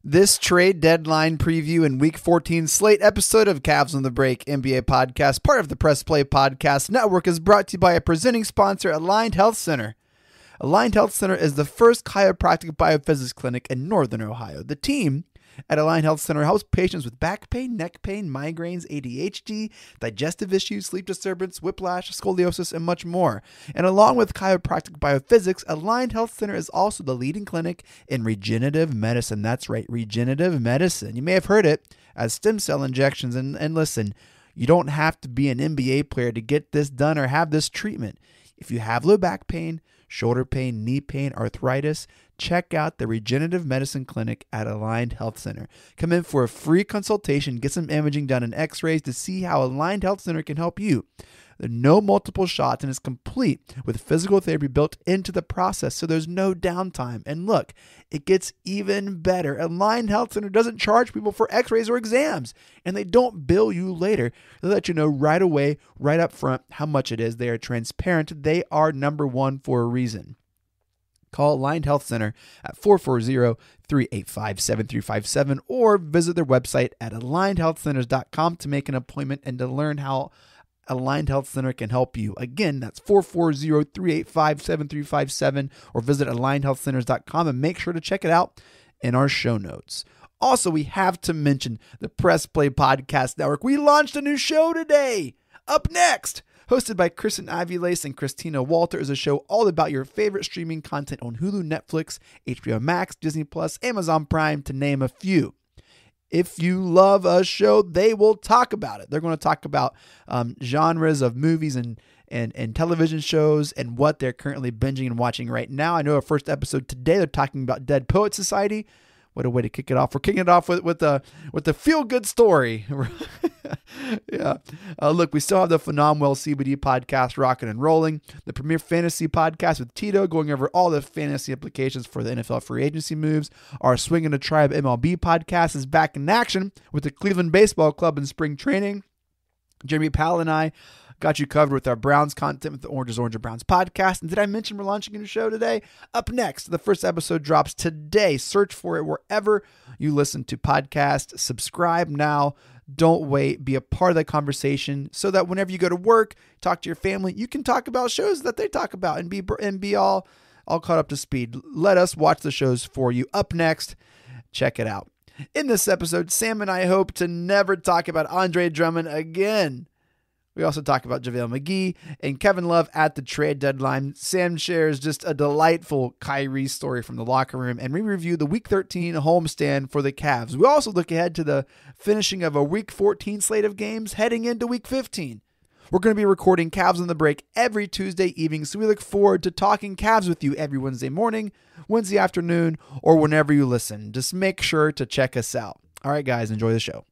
This trade deadline preview and Week 14 Slate episode of Cavs on the Break NBA podcast, part of the Press Play Podcast Network, is brought to you by a presenting sponsor, Aligned Health Center. Aligned Health Center is the first chiropractic biophysics clinic in Northern Ohio. The team at Aligned Health Center helps patients with back pain, neck pain, migraines, ADHD, digestive issues, sleep disturbance, whiplash, scoliosis, and much more. And along with chiropractic biophysics, Aligned Health Center is also the leading clinic in regenerative medicine. That's right, regenerative medicine. You may have heard it as stem cell injections. And listen, you don't have to be an NBA player to get this done or have this treatment. If you have low back pain, shoulder pain, knee pain, arthritis, check out the Regenerative Medicine Clinic at Aligned Health Center. Come in for a free consultation, get some imaging done and x-rays to see how Aligned Health Center can help you. There are no multiple shots and is complete with physical therapy built into the process, so there's no downtime. And look, it gets even better. Aligned Health Center doesn't charge people for x-rays or exams, and they don't bill you later. They'll let you know right away, right up front, how much it is. They are transparent. They are number one for a reason. Call Aligned Health Center at 440-385-7357 or visit their website at alignedhealthcenters.com to make an appointment and to learn how Aligned Health Center can help you. Again, that's 440-385-7357 or visit alignedhealthcenters.com and make sure to check it out in our show notes. Also, we have to mention the Press Play Podcast Network. We launched a new show today. Up next, hosted by Kristen Ivy Lace and Christina Walter, is a show all about your favorite streaming content on Hulu, Netflix, HBO Max, Disney Plus, Amazon Prime, to name a few. If you love a show, they will talk about it. They're going to talk about genres of movies and television shows and what they're currently binging and watching right now. I know our first episode today, they're talking about Dead Poet Society. What a way to kick it off. We're kicking it off with a feel-good story. Yeah. Look, we still have the Phenomenal CBD podcast rocking and rolling. The Premier Fantasy podcast with Tito going over all the fantasy implications for the NFL free agency moves. Our Swinging the Tribe MLB podcast is back in action with the Cleveland Baseball Club in spring training. Jeremy Powell and I got you covered with our Browns content with the Orange is Orange and Browns podcast. And did I mention we're launching a new show today? Up next, the first episode drops today. Search for it wherever you listen to podcasts. Subscribe now. Don't wait. Be a part of the conversation so that whenever you go to work, talk to your family, you can talk about shows that they talk about and be all caught up to speed. Let us watch the shows for you. Up next, check it out. In this episode, Sam and I hope to never talk about Andre Drummond again. We also talk about JaVale McGee and Kevin Love at the trade deadline. Sam shares just a delightful Kyrie story from the locker room, and we review the Week 13 homestand for the Cavs. We also look ahead to the finishing of a Week 14 slate of games heading into Week 15. We're going to be recording Cavs on the Break every Tuesday evening, so we look forward to talking Cavs with you every Wednesday morning, Wednesday afternoon, or whenever you listen. Just make sure to check us out. All right, guys, enjoy the show.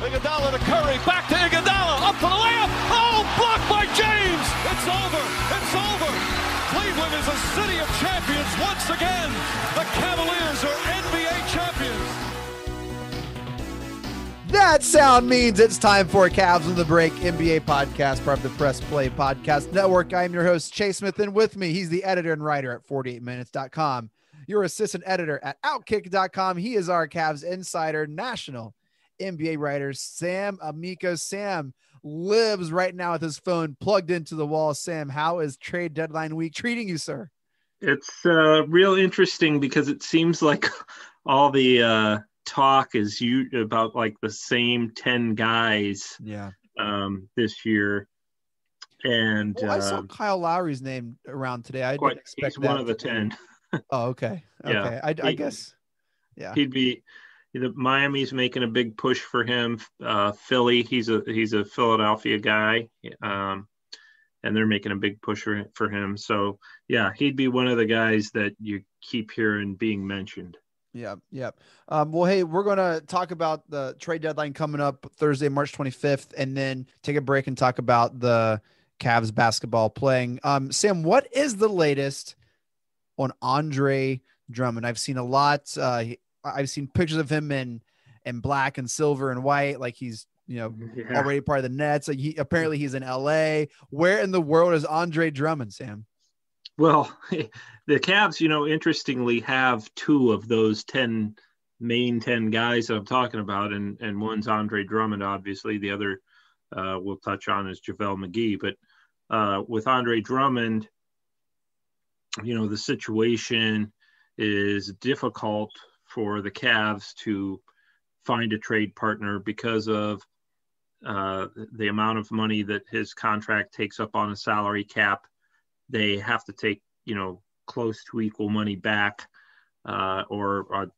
Iguodala to Curry, back to Iguodala, up for the layup. Oh, blocked by James. It's over. It's over. Cleveland is a city of champions once again. The Cavaliers are NBA champions. That sound means it's time for Cavs on the Break NBA podcast, part of the Press Play Podcast Network. I'm your host, Chase Smith, and with me, he's the editor and writer at 48minutes.com, your assistant editor at Outkick.com. He is our Cavs insider, national NBA writer Sam Amico. Sam lives right now with his phone plugged into the wall. Sam, how is trade deadline week treating you, sir? It's real interesting because it seems like all the talk is about like the same 10 guys this year. And I saw Kyle Lowry's name around today. I didn't expect he's that. One of the 10. Oh, okay. Yeah. I guess. Yeah. He'd be. Miami's making a big push for him. Philly, he's a Philadelphia guy, and they're making a big push for him. So yeah, he'd be one of the guys that you keep hearing being mentioned. Yeah. Well, hey, we're going to talk about the trade deadline coming up Thursday, March 25th, and then take a break and talk about the Cavs basketball playing. Sam, what is the latest on Andre Drummond? I've seen a lot. I've seen pictures of him in black and silver and white, like he's, already part of the Nets. Like he's in LA. Where in the world is Andre Drummond, Sam? Well, the Cavs, interestingly have two of those 10 main 10 guys that I'm talking about, and one's Andre Drummond, obviously. The other we'll touch on is JaVale McGee. But with Andre Drummond, the situation is difficult for the Cavs to find a trade partner because of the amount of money that his contract takes up on a salary cap. They have to take, close to equal money back or a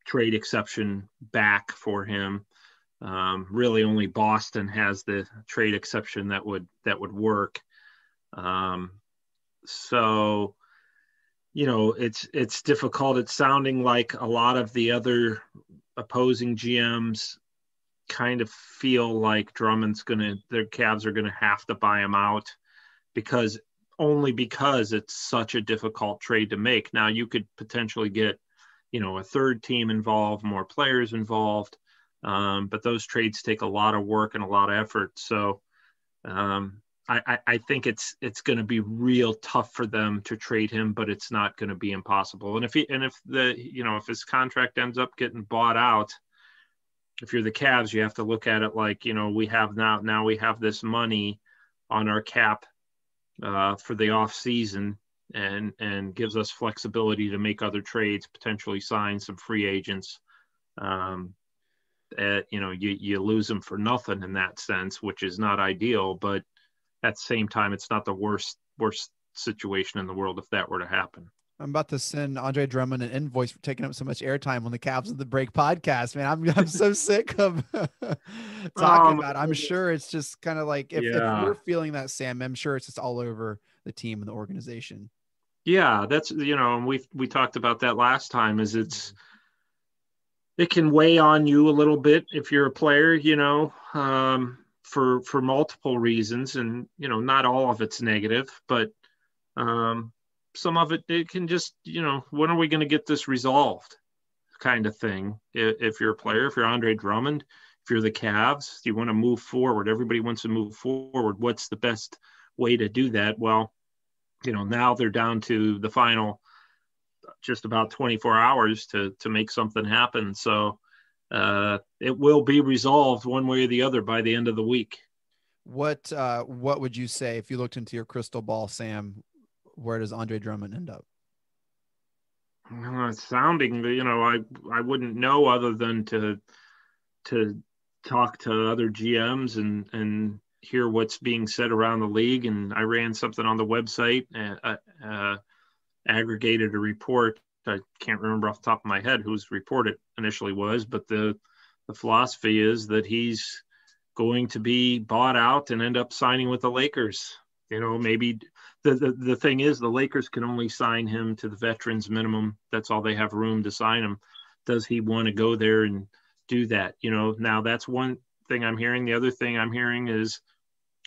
trade exception back for him. Really only Boston has the trade exception that would work. So, it's difficult. It's sounding like a lot of the other opposing GMs kind of feel like their Cavs are going to have to buy him out because it's such a difficult trade to make. Now you could potentially get, a third team involved, more players involved. But those trades take a lot of work and a lot of effort. So I think it's going to be real tough for them to trade him, but it's not going to be impossible. And if his contract ends up getting bought out, if you're the Cavs, you have to look at it like, we have this money on our cap for the off season and gives us flexibility to make other trades, potentially sign some free agents. You lose them for nothing in that sense, which is not ideal, but at the same time, it's not the worst situation in the world if that were to happen. I'm about to send Andre Drummond an invoice for taking up so much airtime on the Cavs of the Break podcast, man. I'm so sick of talking about it. I'm sure it's just kind of like, if you're feeling that, Sam, I'm sure it's just all over the team and the organization. Yeah, that's, and we talked about that last time, it can weigh on you a little bit if you're a player, for multiple reasons, and, not all of it's negative, but some of it can just, when are we going to get this resolved kind of thing? If you're a player, if you're Andre Drummond, if you're the Cavs, you want to move forward. Everybody wants to move forward. What's the best way to do that? Well, now they're down to the final just about 24 hours to make something happen. So it will be resolved one way or the other by the end of the week. What would you say if you looked into your crystal ball, Sam? Where does Andre Drummond end up? It's sounding, I wouldn't know other than to talk to other GMs and hear what's being said around the league. And I ran something on the website, aggregated a report. I can't remember off the top of my head whose report it initially was, but the philosophy is that he's going to be bought out and end up signing with the Lakers. Maybe the thing is the Lakers can only sign him to the veterans minimum. That's all they have room to sign him. Does he want to go there and do that? Now that's one thing I'm hearing. The other thing I'm hearing is,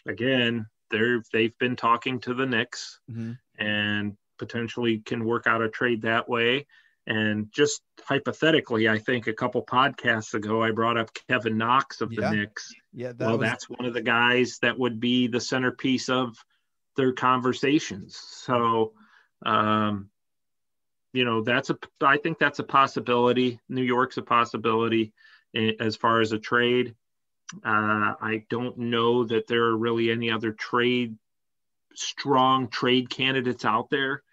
again, they've been talking to the Knicks and potentially can work out a trade that way. And just hypothetically, I think a couple podcasts ago, I brought up Kevin Knox of the Knicks. Yeah, that's one of the guys that would be the centerpiece of their conversations. So, I think that's a possibility. New York's a possibility as far as a trade. I don't know that there are really any other strong trade candidates out there,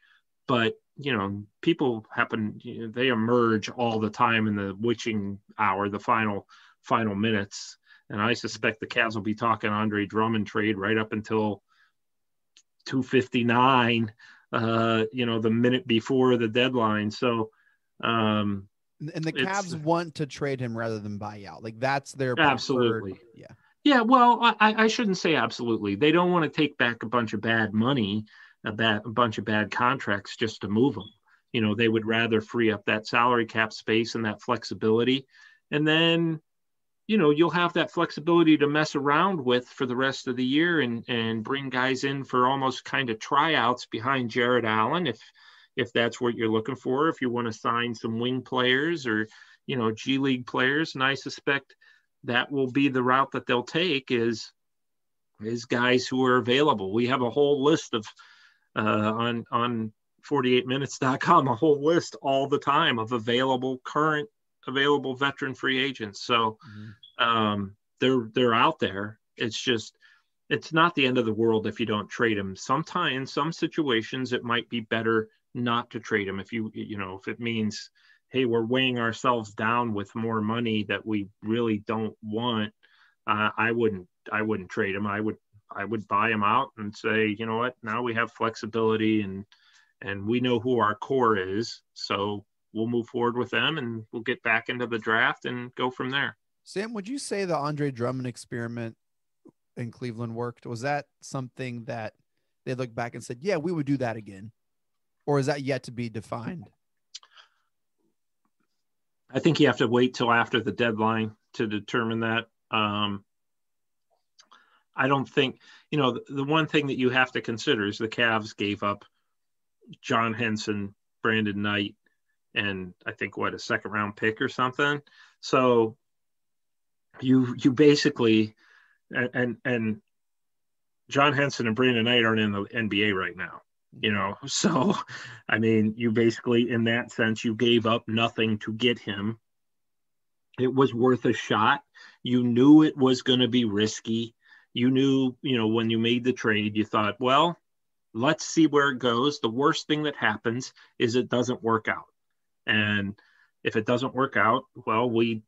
but people they emerge all the time in the witching hour, the final minutes. And I suspect the Cavs will be talking Andre Drummond trade right up until 2:59, the minute before the deadline. So, and the Cavs want to trade him rather than buy out. Like that's their absolutely. Yeah. Yeah. Well, I shouldn't say absolutely. They don't want to take back a bunch of bad money, a bunch of bad contracts just to move them. They would rather free up that salary cap space and that flexibility. And then, you'll have that flexibility to mess around with for the rest of the year and bring guys in for almost kind of tryouts behind Jared Allen. If that's what you're looking for, if you want to sign some wing players or, G League players. And I suspect that will be the route that they'll take is guys who are available. We have a whole list of on 48minutes.com, a whole list all the time of current available veteran free agents. So they're out there. It's not the end of the world if you don't trade them. Sometimes in some situations it might be better not to trade them if if it means, hey, we're weighing ourselves down with more money that we really don't want. I wouldn't trade them. I would buy them out and say, you know what, now we have flexibility and we know who our core is, so we'll move forward with them and we'll get back into the draft and go from there. Sam, would you say the Andre Drummond experiment in Cleveland worked? Was that something that they looked back and said, yeah, we would do that again? Or is that yet to be defined? I think you have to wait till after the deadline to determine that. I don't think, the one thing that you have to consider is the Cavs gave up John Henson, Brandon Knight, and I think a second round pick or something. So you basically, and John Henson and Brandon Knight aren't in the NBA right now, so I mean, you basically, in that sense, you gave up nothing to get him. It was worth a shot. You knew it was going to be risky. You knew, when you made the trade, you thought, well, let's see where it goes. The worst thing that happens is it doesn't work out. And if it doesn't work out, well, we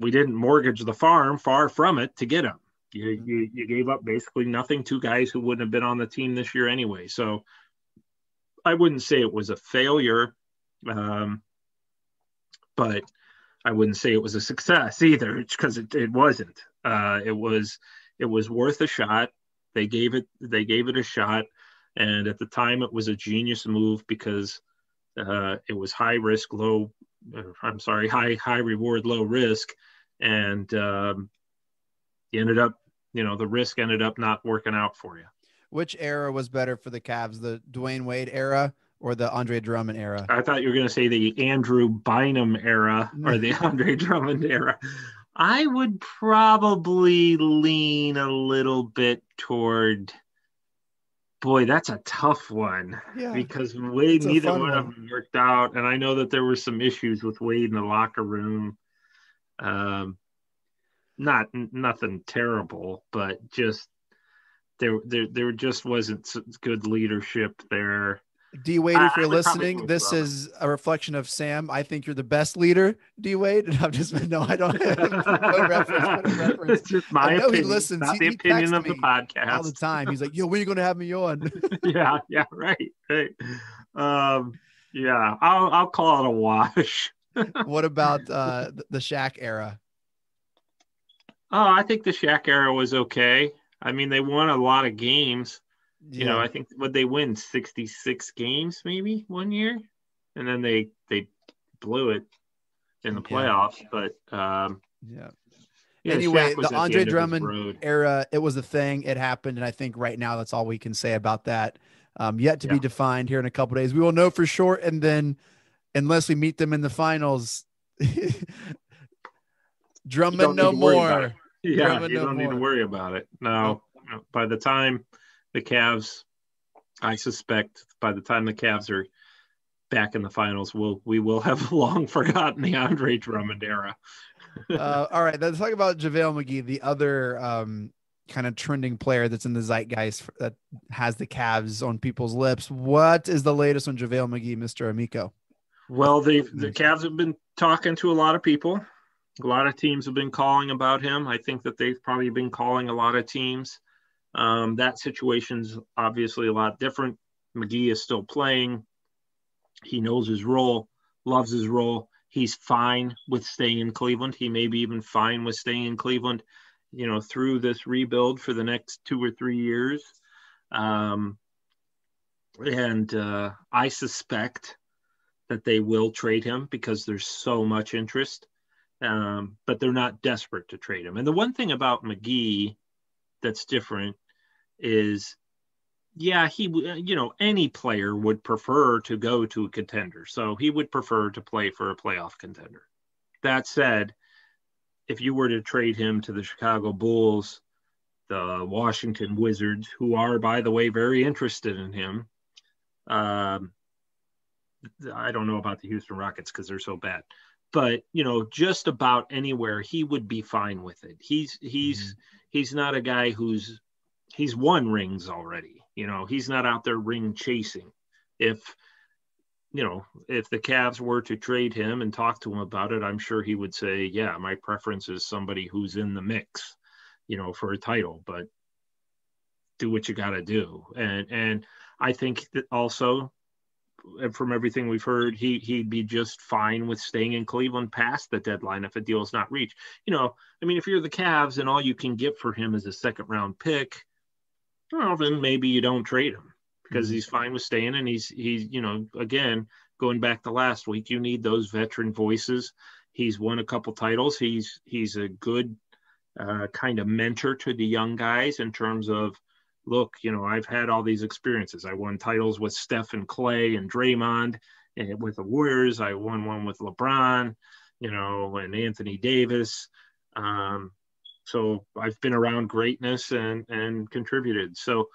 didn't mortgage the farm, far from it, to get him. You gave up basically nothing to guys who wouldn't have been on the team this year anyway. So I wouldn't say it was a failure, but I wouldn't say it was a success either, because it wasn't. It was worth a shot. They gave it a shot, and at the time it was a genius move because it was high reward, low risk, and you ended up, the risk ended up not working out for you. Which era was better for the Cavs, the Dwayne Wade era or the Andre Drummond era? I thought you were going to say the Andrew Bynum era or the Andre Drummond era. I would probably lean a little bit toward, boy, that's a tough one. Yeah, because Wade, neither one of them worked out. And I know that there were some issues with Wade in the locker room. Nothing terrible, but just there just wasn't good leadership there. D Wade, if you're listening, this is a reflection of Sam. I think you're the best leader, D Wade. And I'm just, no, I don't have no reference. It's just my opinion. He listens. Not the opinion of the podcast all the time. He's like, yo, when are you going to have me on? Yeah, right. Yeah, I'll call it a wash. What about the Shaq era? Oh, I think the Shaq era was okay. I mean, they won a lot of games. Yeah. I think would they win 66 games maybe one year, and then they blew it in the playoffs. Yeah. But anyway, the Andre Drummond era, it was a thing. It happened, and I think right now that's all we can say about that. Yet to be defined here in a couple of days. We will know for sure, and then unless we meet them in the finals, Drummond no more. Yeah, Drummond you don't need to worry about it. No, by the time the Cavs, I suspect by the time the Cavs are back in the finals, we will have long forgotten the Andre Drummond era. All right, let's talk about JaVale McGee, the other kind of trending player that's in the zeitgeist that has the Cavs on people's lips. What is the latest on JaVale McGee, Mr. Amico? Well, the Cavs have been talking to a lot of people. A lot of teams have been calling about him. I think that they've probably been calling a lot of teams. That situation's obviously a lot different. McGee is still playing. He knows his role, loves his role. He's fine with staying in Cleveland. He may be even fine with staying in Cleveland, through this rebuild for the next 2 or 3 years. And I suspect that they will trade him because there's so much interest. But they're not desperate to trade him. And the one thing about McGee that's different is, any player would prefer to go to a contender. So he would prefer to play for a playoff contender. That said, if you were to trade him to the Chicago Bulls, the Washington Wizards, who are, by the way, very interested in him, Um, I don't know about the Houston Rockets because they're so bad, but just about anywhere he would be fine with it. He's not a guy he's won rings already. He's not out there ring chasing. If if the Cavs were to trade him and talk to him about it, I'm sure he would say, yeah, my preference is somebody who's in the mix, for a title, but do what you got to do. And I think that also, from everything we've heard, he'd be just fine with staying in Cleveland past the deadline if a deal is not reached. If you're the Cavs and all you can get for him is a second round pick, well, then maybe you don't trade him because he's fine with staying. And he's again, going back to last week, you need those veteran voices. He's won a couple titles. He's a good kind of mentor to the young guys in terms of, look, I've had all these experiences. I won titles with Steph and Clay and Draymond, and with the Warriors. I won one with LeBron, and Anthony Davis. So I've been around greatness and contributed. So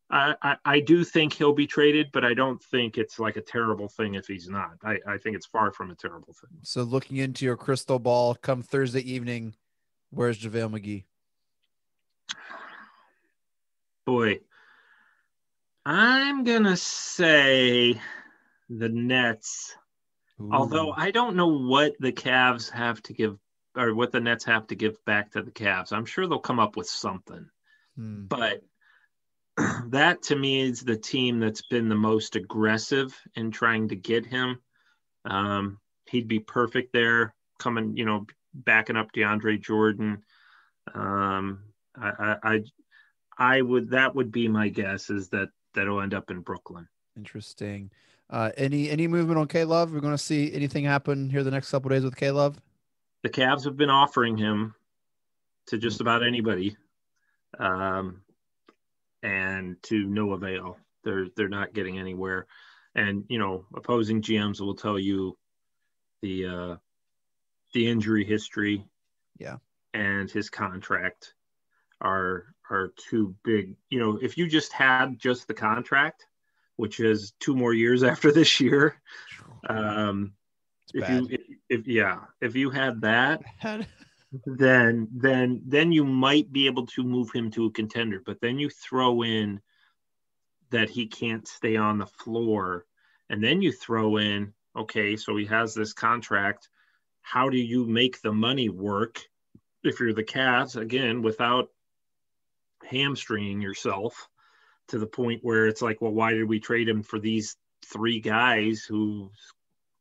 I do think he'll be traded, but I don't think it's like a terrible thing if he's not. I think it's far from a terrible thing. So looking into your crystal ball come Thursday evening, where's JaVale McGee? Boy, I'm going to say the Nets. Ooh. Although I don't know what the Cavs have to give or what the Nets have to give back to the Cavs. I'm sure they'll come up with something. But that to me is the team that's been the most aggressive in trying to get him. He'd be perfect there, coming, backing up DeAndre Jordan. That would be my guess, is that'll end up in Brooklyn. Interesting. Any movement on K-Love? We're going to see anything happen here the next couple of days with K-Love? The Cavs have been offering him to just about anybody, and to no avail. They're not getting anywhere. And opposing GMs will tell you the injury history, and his contract are too big. If you just had just the contract, which is 2 more years after this year, if you had that, then you might be able to move him to a contender. But then you throw in that he can't stay on the floor, and then you throw in, okay, so he has this contract. How do you make the money work if you're the Cavs, again, without hamstringing yourself to the point where it's like, well, why did we trade him for these 3 guys whose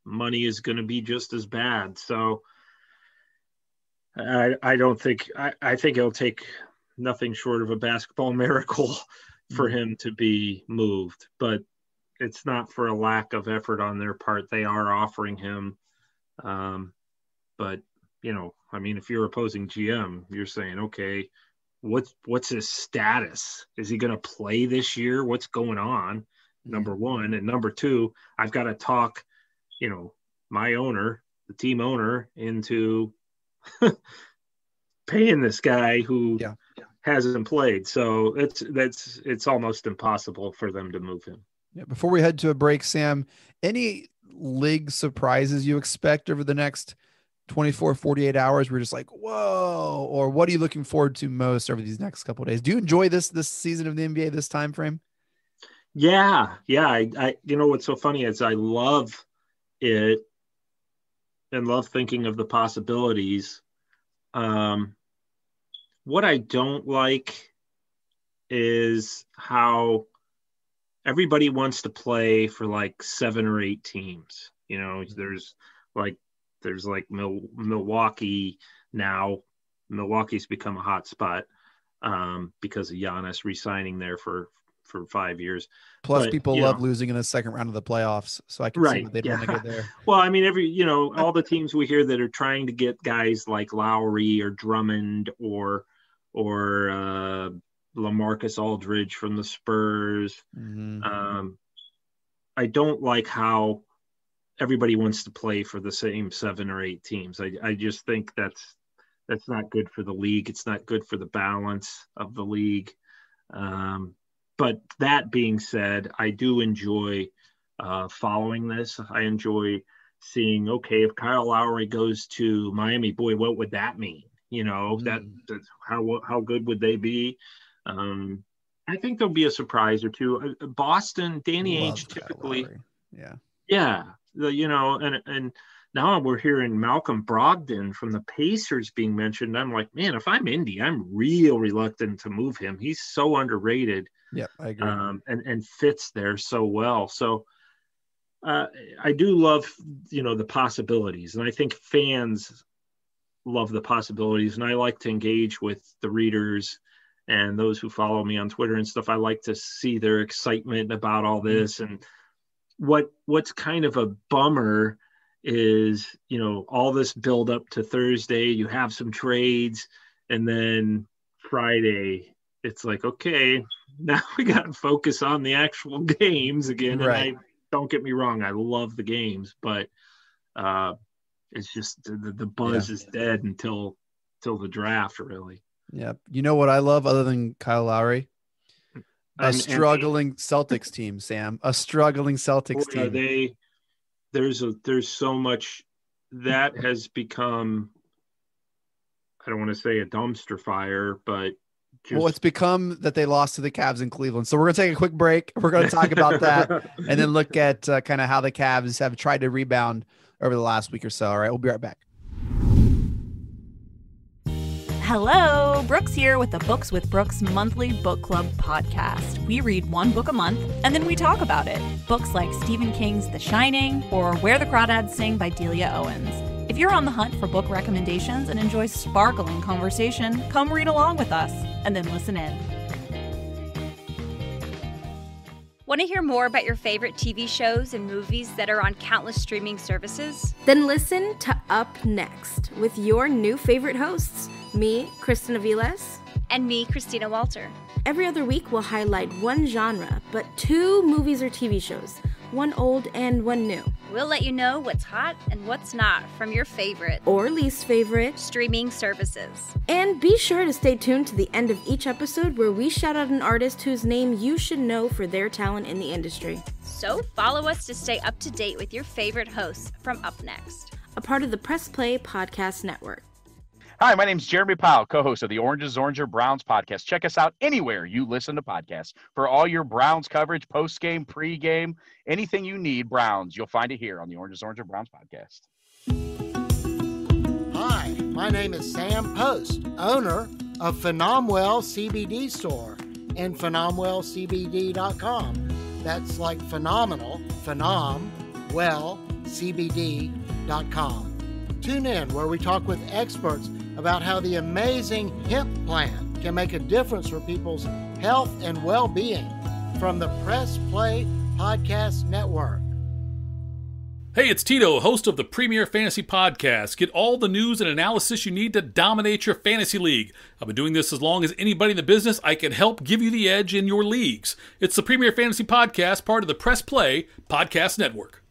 money is going to be just as bad? So I don't think, I think it'll take nothing short of a basketball miracle for him to be moved, but it's not for a lack of effort on their part. They are offering him. But if you're opposing GM, you're saying, okay, what's his status? Is he going to play this year? What's going on? Number one. And number two, I've got to talk, my owner, the team owner, into paying this guy who hasn't played. So it's almost impossible for them to move him. Yeah. Before we head to a break, Sam, any league surprises you expect over the next 24, 48 hours? We're just like, whoa, or what are you looking forward to most over these next couple of days? Do you enjoy this season of the NBA, this time frame? Yeah. I what's so funny is I love it and love thinking of the possibilities. What I don't like is how everybody wants to play for like 7 or 8 teams. There's Milwaukee now. Milwaukee's become a hot spot because of Giannis re-signing there for 5 years. Plus, people love losing in the second round of the playoffs, so I can see what they'd want to get there. Well, all the teams we hear that are trying to get guys like Lowry or Drummond or LaMarcus Aldridge from the Spurs. I don't like how everybody wants to play for the same 7 or 8 teams. I just think that's not good for the league. It's not good for the balance of the league. But that being said, I do enjoy following this. I enjoy seeing, okay, if Kyle Lowry goes to Miami, boy, what would that mean? That how good would they be? I think there'll be a surprise or two. Boston, Danny Ainge typically, yeah, and now we're hearing Malcolm Brogdon from the Pacers being mentioned. I'm like, man, if I'm Indy, I'm real reluctant to move him. He's so underrated. Yeah, I agree. And fits there so well. So I do love, the possibilities, and I think fans love the possibilities, and I like to engage with the readers and those who follow me on Twitter and stuff. I like to see their excitement about all this. And what's kind of a bummer is, all this build up to Thursday, you have some trades, and then Friday, it's like, okay, now we got to focus on the actual games again. Right. And don't get me wrong, I love the games, but it's just the buzz is dead until the draft, really. Yeah. You know what I love other than Kyle Lowry? A struggling Celtics team, Sam. A struggling Celtics team. There's so much that has become, I don't want to say a dumpster fire, but it's become that they lost to the Cavs in Cleveland. So we're going to take a quick break. We're going to talk about that and then look at kind of how the Cavs have tried to rebound over the last week or so. All right, we'll be right back. Hello, Brooks here with the Books with Brooks monthly book club podcast. We read one book a month and then we talk about it. Books like Stephen King's The Shining or Where the Crawdads Sing by Delia Owens. If you're on the hunt for book recommendations and enjoy sparkling conversation, come read along with us and then listen in. Want to hear more about your favorite TV shows and movies that are on countless streaming services? Then listen to Up Next with your new favorite hosts, me, Kristen Aviles, and me, Christina Walter. Every other week, we'll highlight one genre, but 2 movies or TV shows, one old and one new. We'll let you know what's hot and what's not from your favorite or least favorite streaming services. And be sure to stay tuned to the end of each episode where we shout out an artist whose name you should know for their talent in the industry. So follow us to stay up to date with your favorite hosts from Up Next, a part of the Press Play Podcast Network. Hi, my name is Jeremy Powell, co-host of the Oranges, Oranger, Browns podcast. Check us out anywhere you listen to podcasts. For all your Browns coverage, post-game, pre-game, anything you need Browns, you'll find it here on the Oranges, Oranger, Browns podcast. Hi, my name is Sam Post, owner of Phenomenal CBD Store and PhenomenalCBD.com. That's like phenomenal, CBD.com. Tune in where we talk with experts about how the amazing hemp plant can make a difference for people's health and well-being from the Press Play Podcast Network. Hey, it's Tito, host of the Premier Fantasy Podcast. Get all the news and analysis you need to dominate your fantasy league. I've been doing this as long as anybody in the business. I can help give you the edge in your leagues. It's the Premier Fantasy Podcast, part of the Press Play Podcast Network.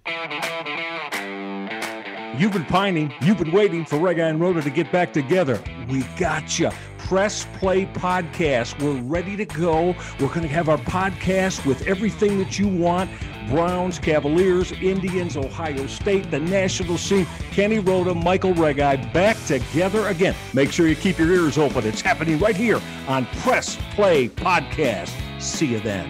You've been pining, you've been waiting for Rega and Rhoda to get back together. We got you. Press Play Podcast. We're ready to go. We're going to have our podcast with everything that you want. Browns, Cavaliers, Indians, Ohio State, the national scene. Kenny Rhoda, Michael Regai back together again. Make sure you keep your ears open. It's happening right here on Press Play Podcast. See you then.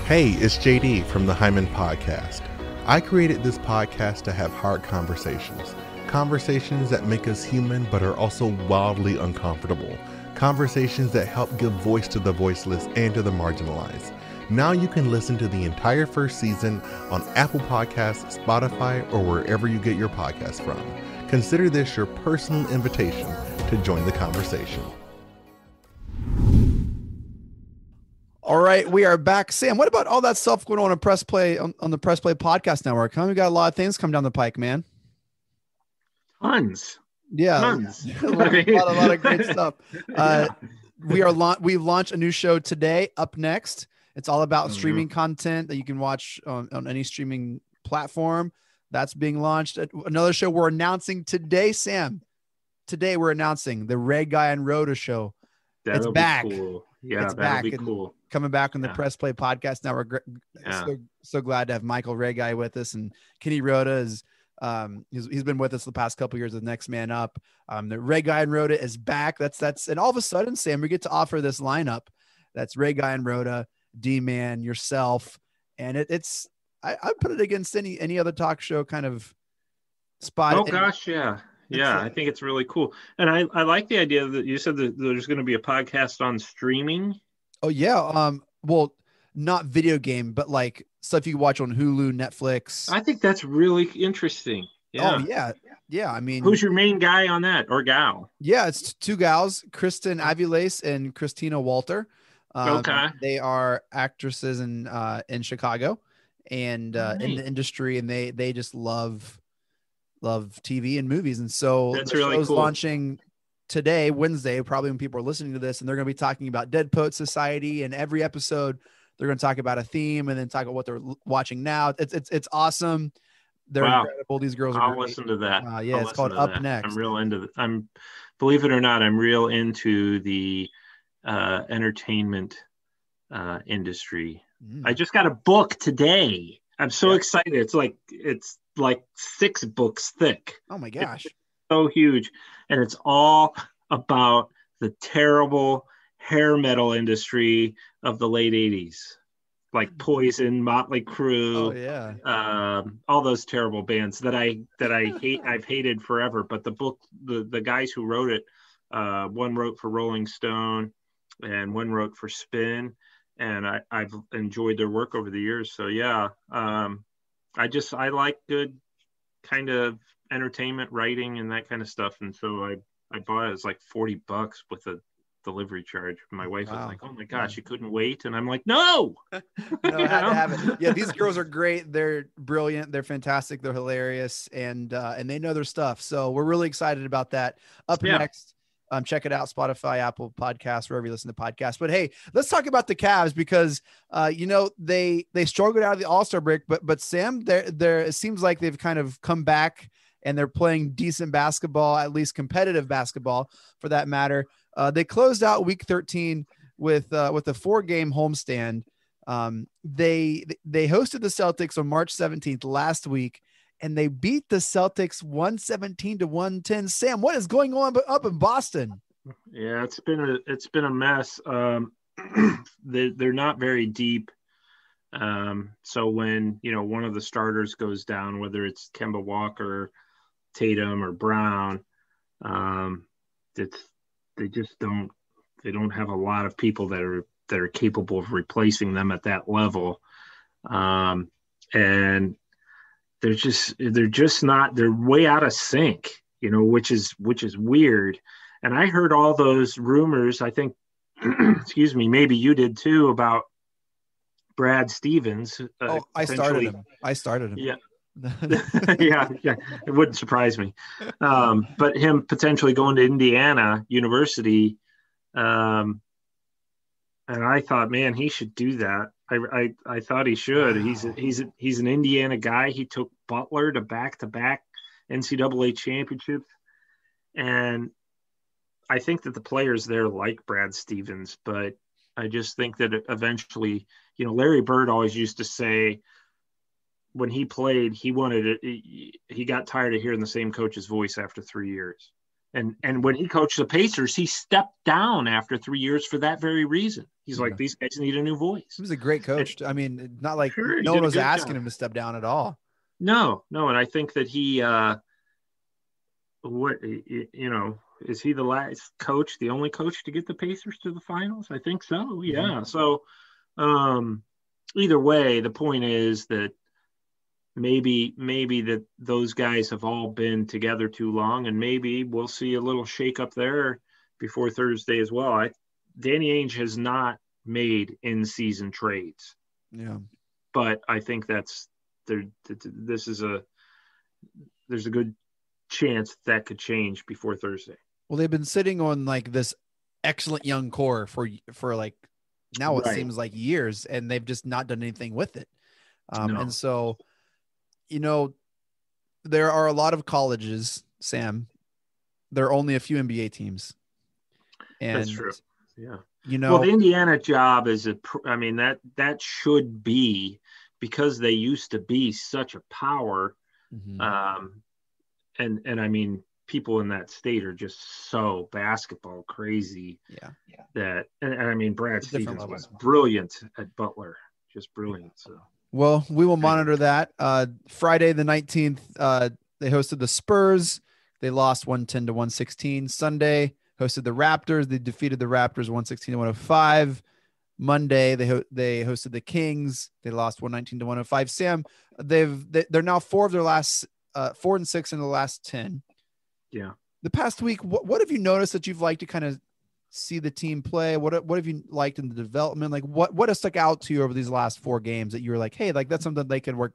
Hey, it's JD from the Hyman Podcast. I created this podcast to have hard conversations. Conversations that make us human but are also wildly uncomfortable. Conversations that help give voice to the voiceless and to the marginalized. Now you can listen to the entire first season on Apple Podcasts, Spotify, or wherever you get your podcasts from. Consider this your personal invitation to join the conversation. All right, we are back. Sam, what about all that stuff going on Press Play on the Press Play Podcast Network? We got a lot of things come down the pike, man. Tons. Yeah, Tons. a lot of great stuff. We've launched a new show today. Up Next, it's all about streaming content that you can watch on any streaming platform. That's being launched. Another show we're announcing today, Sam. Today we're announcing the Red Guy and Rhoda show. That'll it's back. Be cool. Yeah, it's that'll back. be cool. coming back on the Press Play podcast. Now we're so glad to have Michael Ray Guy with us, and Kenny Rhoda is he's been with us the past couple of years with Next Man Up. The Ray Guy and Rhoda is back. That's and all of a sudden, Sam, we get to offer this lineup. That's Ray Guy and Rhoda, D-Man, yourself, and it's I put it against any other talk show kind of spot. Oh gosh, yeah. I think it's really cool. And I like the idea that you said that there's going to be a podcast on streaming. Oh yeah. Well, not video game, but like stuff you can watch on Hulu, Netflix. I think that's really interesting. Yeah. Oh yeah. Yeah. I mean, who's your main guy on that, or gal? Yeah, it's two gals, Kristen Aviles and Christina Walter. Okay. They are actresses in Chicago and in the industry, and they just love TV and movies. And so that's the really show's cool. launching today, Wednesday, probably when people are listening to this, and they're going to be talking about Dead Poet Society, and every episode they're going to talk about a theme and then talk about what they're watching now. It's awesome. They're incredible. These girls are I'll great. listen to that. It's called Up Next. I'm real into believe it or not, I'm real into the entertainment industry. I just got a book today. I'm so excited. It's like 6 books thick. Oh my gosh. It's so huge. And it's all about the terrible hair metal industry of the late 80s. Like Poison, Motley Crue, all those terrible bands that I hate. I've hated forever. But the book, the guys who wrote it, one wrote for Rolling Stone, and one wrote for Spin, and I've enjoyed their work over the years. So I like good kind of entertainment writing and that kind of stuff. And so I bought it. It's like $40 with a delivery charge. My wife was like, "Oh my gosh, you couldn't wait?" And I'm like, "No, I had to have it." Yeah, these girls are great. They're brilliant. They're fantastic. They're hilarious, and they know their stuff. So we're really excited about that. Up next, check it out: Spotify, Apple Podcasts, wherever you listen to podcasts. But hey, let's talk about the Cavs because they struggled out of the All-Star break, but Sam, there it seems like they've kind of come back and they're playing decent basketball, at least competitive basketball for that matter. They closed out week 13 with a 4-game homestand. They hosted the Celtics on March 17th last week, and they beat the Celtics 117-110. Sam, what is going on up in Boston? Yeah, it's been a mess. They're not very deep. So when one of the starters goes down, whether it's Kemba Walker, Tatum, or Brown, they don't have a lot of people that are capable of replacing them at that level. And they're way out of sync, which is weird. And I heard all those rumors, I think, excuse me, maybe you did too, about Brad Stevens. I started him. Yeah. yeah, it wouldn't surprise me. But him potentially going to Indiana University, and I thought, man, he should do that. I thought he should. Wow. He's an Indiana guy. He took Butler to back-to-back NCAA championships, and I think that the players there like Brad Stevens, but I just think that eventually, Larry Bird always used to say, when he played, he got tired of hearing the same coach's voice after 3 years. And when he coached the Pacers, he stepped down after 3 years for that very reason. He's like, these guys need a new voice. He was a great coach. I mean, not like no one was asking him to step down at all. No. And I think that he, is he the last coach, the only coach to get the Pacers to the finals? I think so. Yeah. So either way, the point is that maybe that those guys have all been together too long, and maybe we'll see a little shakeup there before Thursday as well. Danny Ainge has not made in-season trades. Yeah, but I think there's a good chance that could change before Thursday. Well, they've been sitting on like this excellent young core for like now it seems like years, and they've just not done anything with it. And so, there are a lot of colleges, Sam. There are only a few NBA teams. And that's true. Yeah. Well, the Indiana job is that should be, because they used to be such a power. And I mean, people in that state are just so basketball crazy. Yeah. That, and I mean, Brad Stevens was brilliant at Butler, just brilliant. So, well, we will monitor that. Friday the 19th, they hosted the Spurs. They lost 110 to 116. Sunday hosted the Raptors. They defeated the Raptors 116 to 105. Monday they hosted the Kings. They lost 119 to 105. Sam, they're now 4 and 6 in the last 10. Yeah. The past week, what have you noticed that you've liked to kind of see the team play? What have you liked in the development? Like what has stuck out to you over these last 4 games that you were like, hey, like that's something they can work.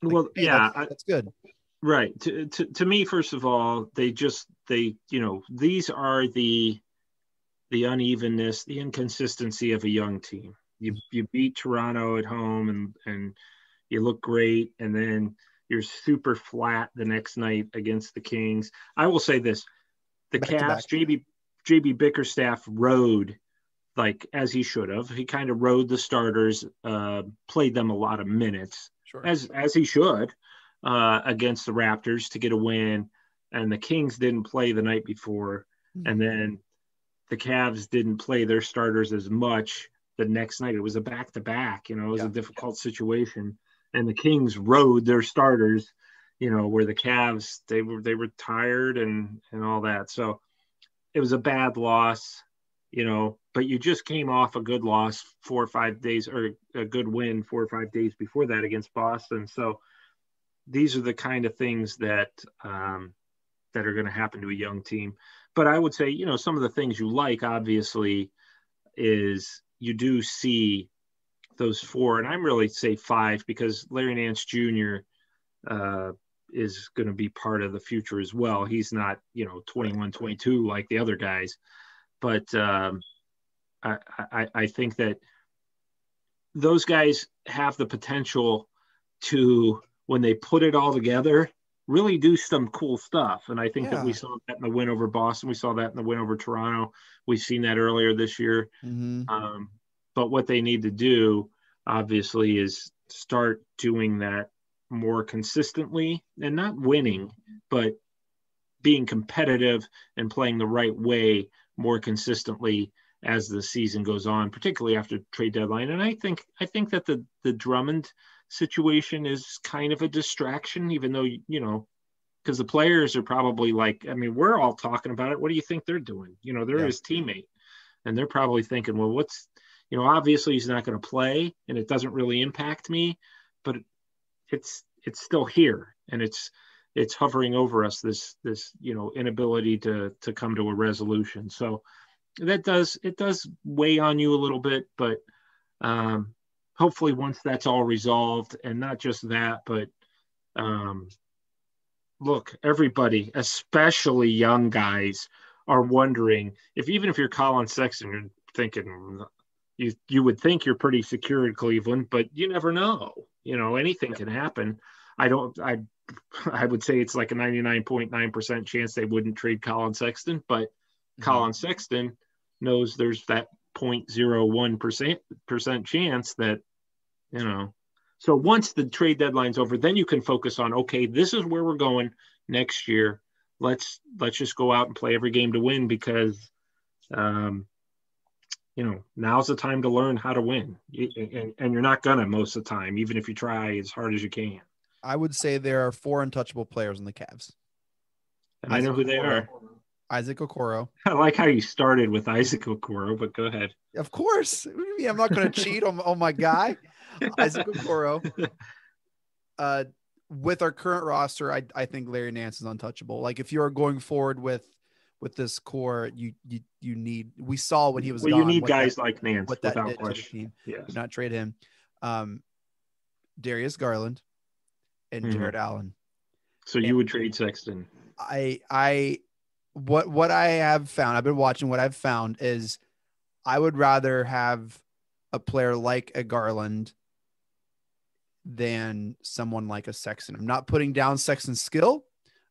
Like, well, hey, yeah, that's good. Right. To me, first of all, these are the unevenness, the inconsistency of a young team. You beat Toronto at home and you look great, and then you're super flat the next night against the Kings. I will say this: the Cavs, JB Bickerstaff rode like as he should have. He kind of rode the starters, played them a lot of minutes, as he should. Against the Raptors to get a win, and the Kings didn't play the night before, and then the Cavs didn't play their starters as much the next night. It was a back-to-back, it was a difficult situation, and the Kings rode their starters, where the Cavs, they were tired and all that. So it was a bad loss, but you just came off a good loss 4 or 5 days, or a good win 4 or 5 days before that against Boston. So these are the kind of things that are going to happen to a young team. But I would say, some of the things you like, obviously, is you do see those 4, and I'm really say 5, because Larry Nance Jr. Is going to be part of the future as well. He's not, 21, 22 like the other guys. But I think that those guys have the potential to, when they put it all together, really do some cool stuff. And I think that we saw that in the win over Boston. We saw that in the win over Toronto. We've seen that earlier this year. But what they need to do, obviously, is start doing that more consistently, and not winning, but being competitive and playing the right way more consistently as the season goes on, particularly after trade deadline. And I think that the Drummond situation is kind of a distraction, even though, because the players are probably like, we're all talking about it. What do you think they're doing? They're his teammate, and they're probably thinking, well, what's, obviously he's not going to play and it doesn't really impact me, but it's still here, and it's hovering over us, this inability to come to a resolution. So it does weigh on you a little bit, but hopefully once that's all resolved, and not just that, but look, everybody, especially young guys, are wondering even if you're Colin Sexton, you're thinking you would think you're pretty secure in Cleveland, but you never know. Anything can happen. I would say it's like a 99.9% chance they wouldn't trade Colin Sexton, but Colin Sexton knows there's that 0.01% chance that, so once the trade deadline's over, then you can focus on, okay, this is where we're going next year. Let's just go out and play every game to win, because, now's the time to learn how to win. And you're not gonna most of the time, even if you try as hard as you can. I would say there are 4 untouchable players in the Cavs. And I know who they are. Isaac Okoro. I like how you started with Isaac Okoro, but go ahead. Of course. I'm not going to cheat on my guy. Isaac Okoro. With our current roster, I think Larry Nance is untouchable. Like, if you're going forward with this core, you need, we saw when he was gone, you need guys like Nance, without question. Yes. Do not trade him. Darius Garland and Jared Allen. So you would trade Sexton? What I have found, I've been watching, what I've found is I would rather have a player like a Garland than someone like a Sexton. I'm not putting down Sexton's skill.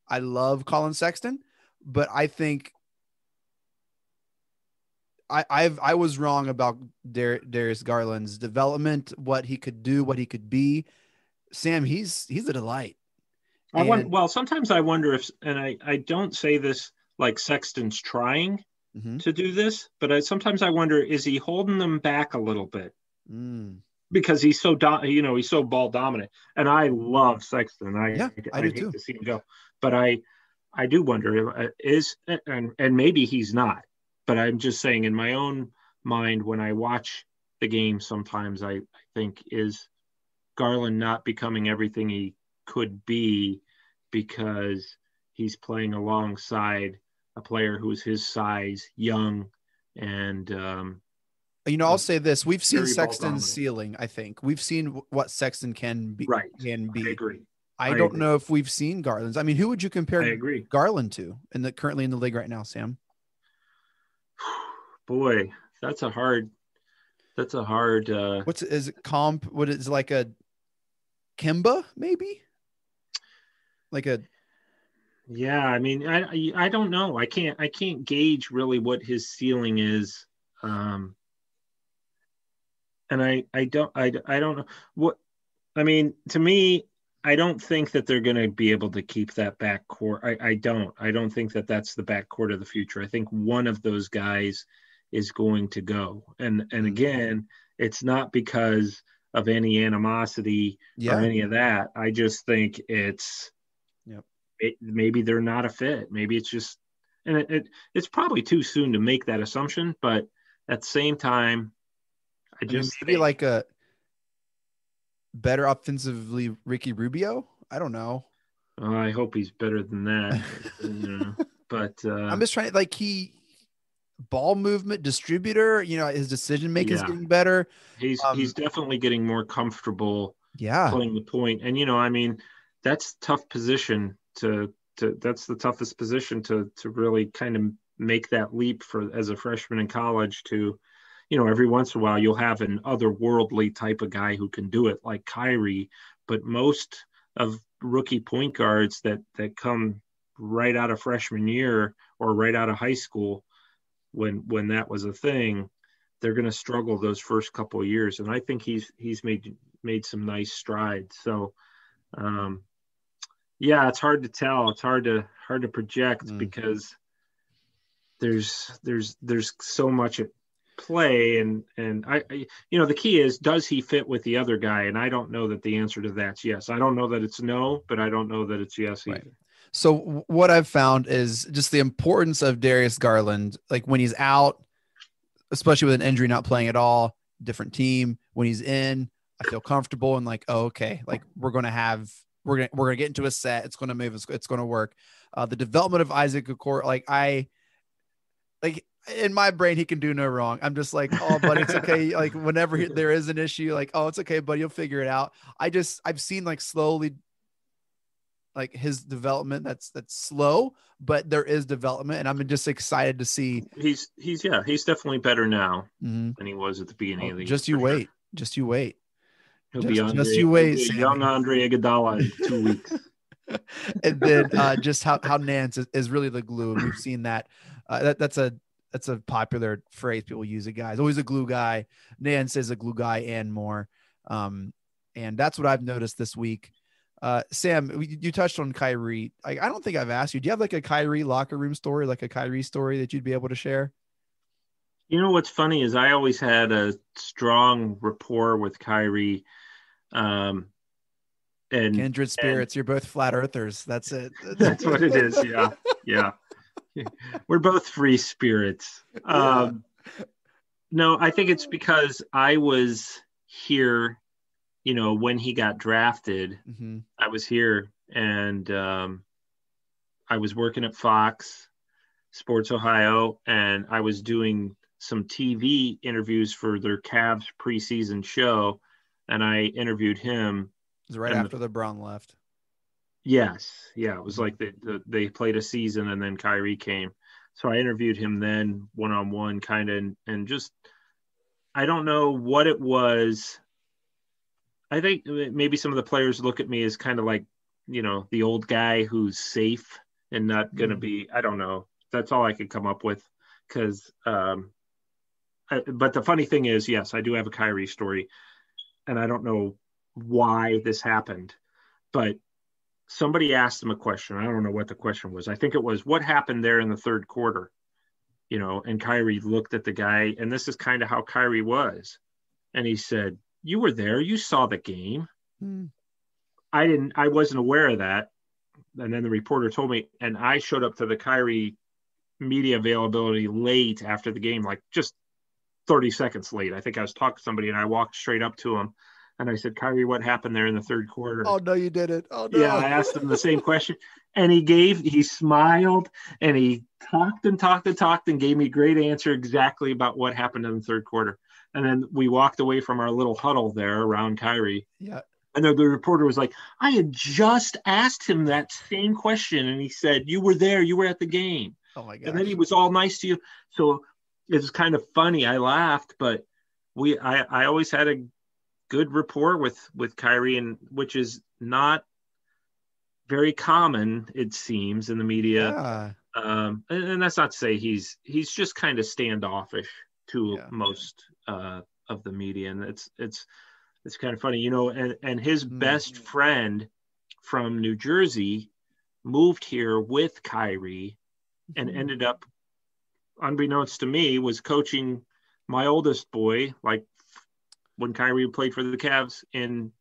I love Colin Sexton, but I think I was wrong about Darius Garland's development, what he could do, what he could be. Sam, he's a delight. Well, sometimes I wonder if, and I don't say this like Sexton's trying to do this, but sometimes I wonder, is he holding them back a little bit? Because he's so he's so ball dominant, and I love Sexton. I do hate too. to see him go, but I do wonder and maybe he's not, but I'm just saying in my own mind when I watch the game, sometimes I think, is Garland not becoming everything he could be because he's playing alongside a player who's his size, young, and I'll say this: we've seen very Sexton's ball-dominant. ceiling. I think we've seen what Sexton can be. Right. Can be. I agree. I don't know if we've seen Garland's. I mean, who would you compare I agree. Garland to currently in the league right now, Sam? Boy, that's a hard. Is it comp? What is like a Kemba maybe? Like a. Yeah, I mean, I don't know. I can't gauge really what his ceiling is. And I don't know what, I mean, to me, I don't think that they're going to be able to keep that backcourt. I don't think that that's the backcourt of the future. I think one of those guys is going to go. And again, it's not because of any animosity or any of that. I just think maybe they're not a fit. Maybe it's just, and it's probably too soon to make that assumption, but at the same time, maybe like a better offensively Ricky Rubio. I don't know. I hope he's better than that. But I'm just trying to, like, ball movement distributor, his decision making is getting better. He's definitely getting more comfortable playing the point. And I mean, that's tough position that's the toughest position to really kind of make that leap as a freshman in college to, every once in a while you'll have an otherworldly type of guy who can do it, like Kyrie, but most of rookie point guards that come right out of freshman year or right out of high school, when that was a thing, they're going to struggle those first couple of years. And I think he's made some nice strides. So, it's hard to tell. It's hard to project because there's so much at play, and I the key is, does he fit with the other guy? And I don't know that the answer to that's yes. I don't know that it's no, but I don't know that it's yes either. So what I've found is just the importance of Darius Garland, like when he's out, especially with an injury, not playing at all, different team. When he's in, I feel comfortable and like, oh, okay, like we're gonna get into a set. It's gonna move. It's gonna work. The development of Isaac Okoro, in my brain, he can do no wrong. I'm just like, oh, buddy, it's okay. Like whenever there is an issue, like, oh, it's okay, buddy, you'll figure it out. I've seen like slowly, like his development that's slow, but there is development, and I'm just excited to see. He's definitely better now than he was at the beginning of the year. Just you wait. He'll be young Andre Iguodala in 2 weeks. And then just how Nance is really the glue, and we've seen that. That's a popular phrase people use. It guys always a glue guy. Nance is a glue guy and more. And that's what I've noticed this week. Sam, you touched on Kyrie. I don't think I've asked you, do you have like a Kyrie locker room story, like a Kyrie story that you'd be able to share? What's funny is I always had a strong rapport with Kyrie. And kindred spirits. You're both flat earthers. That's it. That's what it is. Yeah. We're both free spirits. No, I think it's because I was here, when he got drafted. I was here, and I was working at Fox Sports Ohio, and I was doing some TV interviews for their Cavs preseason show, and I interviewed him. It was right after LeBron left. Yes. Yeah. It was like they played a season and then Kyrie came. So I interviewed him then one-on-one kind of, and just, I don't know what it was. I think maybe some of the players look at me as kind of like, the old guy who's safe and not going to be, I don't know. That's all I could come up with. Cause but the funny thing is, yes, I do have a Kyrie story, and I don't know why this happened, but somebody asked him a question. I don't know what the question was. I think it was, what happened there in the third quarter? And Kyrie looked at the guy, and this is kind of how Kyrie was. And he said, you were there. You saw the game. I wasn't aware of that. And then the reporter told me, and I showed up to the Kyrie media availability late after the game, like just 30 seconds late. I think I was talking to somebody, and I walked straight up to him, and I said, Kyrie, what happened there in the third quarter? Oh, no, you didn't. Oh, no. Yeah, I asked him the same question, and he smiled, and he talked and gave me a great answer exactly about what happened in the third quarter. And then we walked away from our little huddle there around Kyrie. Yeah. And the reporter was like, I had just asked him that same question, and he said, you were there. You were at the game. Oh, my God. And then he was all nice to you. So it's kind of funny. I laughed, but I always had a good rapport with Kyrie, and which is not very common, it seems, in the media. Yeah. And that's not to say he's just kind of standoffish to most of the media, and it's kind of funny, and his best friend from New Jersey moved here with Kyrie and ended up, unbeknownst to me, was coaching my oldest boy, like when Kyrie played for the Cavs in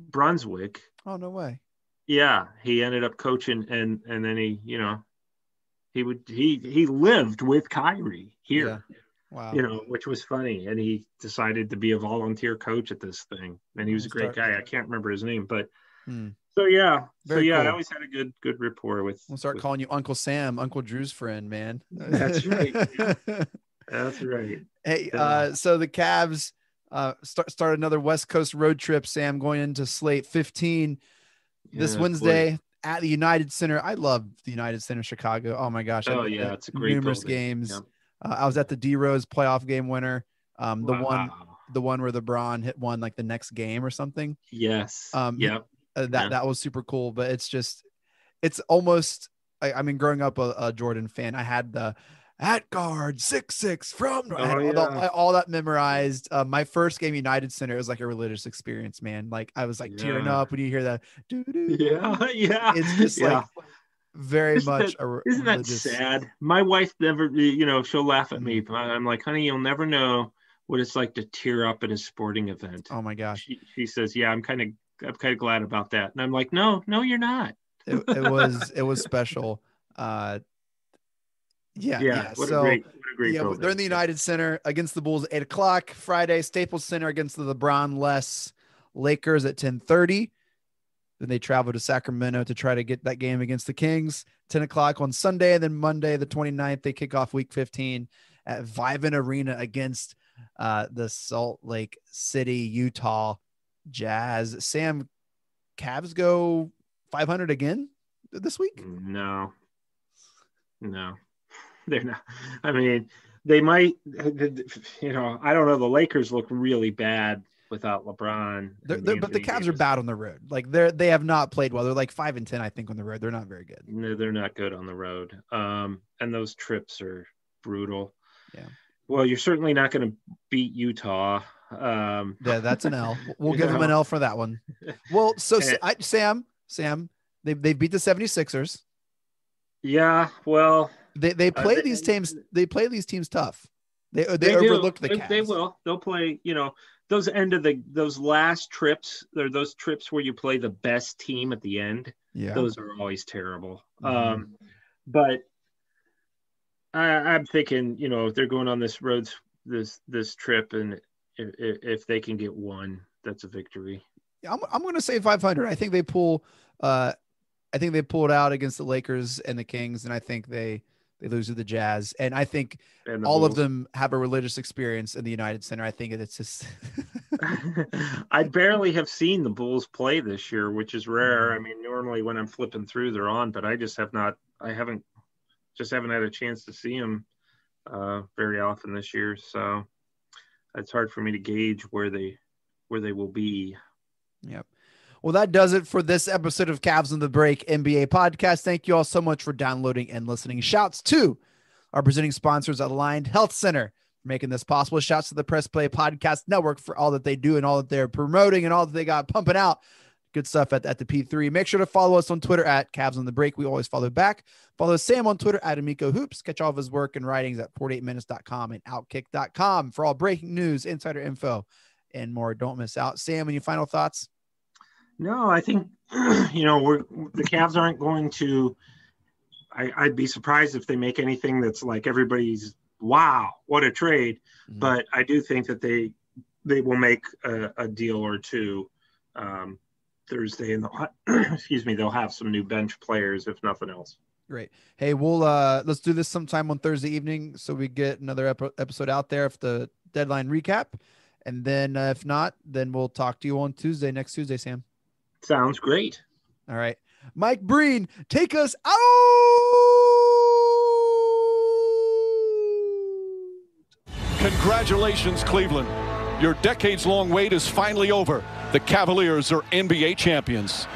Brunswick. Oh, no way. Yeah, he ended up coaching, and then he lived with Kyrie here. Yeah. Wow. Which was funny, and he decided to be a volunteer coach at this thing, and he was a great guy. I can't remember his name, but so yeah, Very cool. I always had a good rapport with. We'll start calling you Uncle Sam, Uncle Drew's friend, man. That's right. That's right. Hey, so the Cavs start another West Coast road trip, Sam, going into Slate 15 this Wednesday at the United Center. I love the United Center, Chicago. Oh my gosh. Oh yeah, it's a great numerous building. games. Yep. I was at the D-Rose playoff game winner. Wow. The one where LeBron hit one like the next game or something. Yes. That was super cool, but it's almost, I mean, growing up a Jordan fan, I had the at guard 6'6" from I had all that memorized. My first game, United Center, it was like a religious experience, man. Like I was like tearing up when you hear that. Yeah. It's just like very much. Isn't that sad? My wife never, she'll laugh at me, but I'm like, honey, you'll never know what it's like to tear up at a sporting event. Oh my gosh. She says, yeah, I'm kind of glad about that. And I'm like, no, you're not. It was special. Yeah. What a great building. They're in the United Center against the Bulls at 8:00 Friday. Staples Center against the LeBron-less Lakers at 10:30. Then they travel to Sacramento to try to get that game against the Kings. 10 o'clock on Sunday, and then Monday the 29th they kick off Week 15 at Vivint Arena against the Salt Lake City, Utah Jazz. Sam, Cavs go 500 again this week? No, they're not. I mean, they might. I don't know. The Lakers look really bad without LeBron. But the Cavs are bad on the road. Like they have not played well. They're like 5-10, I think, on the road. They're not very good. No, they're not good on the road. And those trips are brutal. Yeah. Well, you're certainly not going to beat Utah. Yeah, that's an L. We'll give them an L for that one. Well, so Sam, they beat the 76ers. Yeah, well, they play these teams. They play these teams tough. They overlooked the Cavs. They will. They'll play. Those those last trips. They're those trips where you play the best team at the end. Yeah, those are always terrible. But I'm thinking, if they're going on this road, this trip, and if they can get one, that's a victory. Yeah, I'm going to say 500. I think they pull. I think they pulled out against the Lakers and the Kings, and I think they lose to the Jazz. And I think all of them have a religious experience in the United Center. I think it's just. I barely have seen the Bulls play this year, which is rare. I mean, normally when I'm flipping through, they're on, but I just have not. I haven't had a chance to see them very often this year. So it's hard for me to gauge where they will be. Yep. Well, that does it for this episode of Cavs on the Break NBA podcast. Thank you all so much for downloading and listening. Shouts to Our presenting sponsors, Aligned Health Center, for making this possible. Shouts to the Press Play Podcast Network for all that they do and all that they're promoting and all that they got pumping out. Good stuff at the P3. Make sure to follow us on Twitter at Cavs on the Break. We always follow back. Follow Sam on Twitter at Amico Hoops. Catch all of his work and writings at 48minutes.com and outkick.com for all breaking news, insider info, and more. Don't miss out. Sam, any final thoughts? No, I think, the Cavs aren't going to, I'd be surprised if they make anything that's like everybody's, wow, what a trade. Mm-hmm. But I do think that they will make a deal or two Thursday, and they'll have some new bench players, if nothing else. Great. Hey, we'll let's do this sometime on Thursday evening so we get another episode out there of the deadline recap. And then if not, then we'll talk to you on next Tuesday, Sam. Sounds great. All right. Mike Breen, take us out. Congratulations, Cleveland. Your decades-long wait is finally over. The Cavaliers are NBA champions.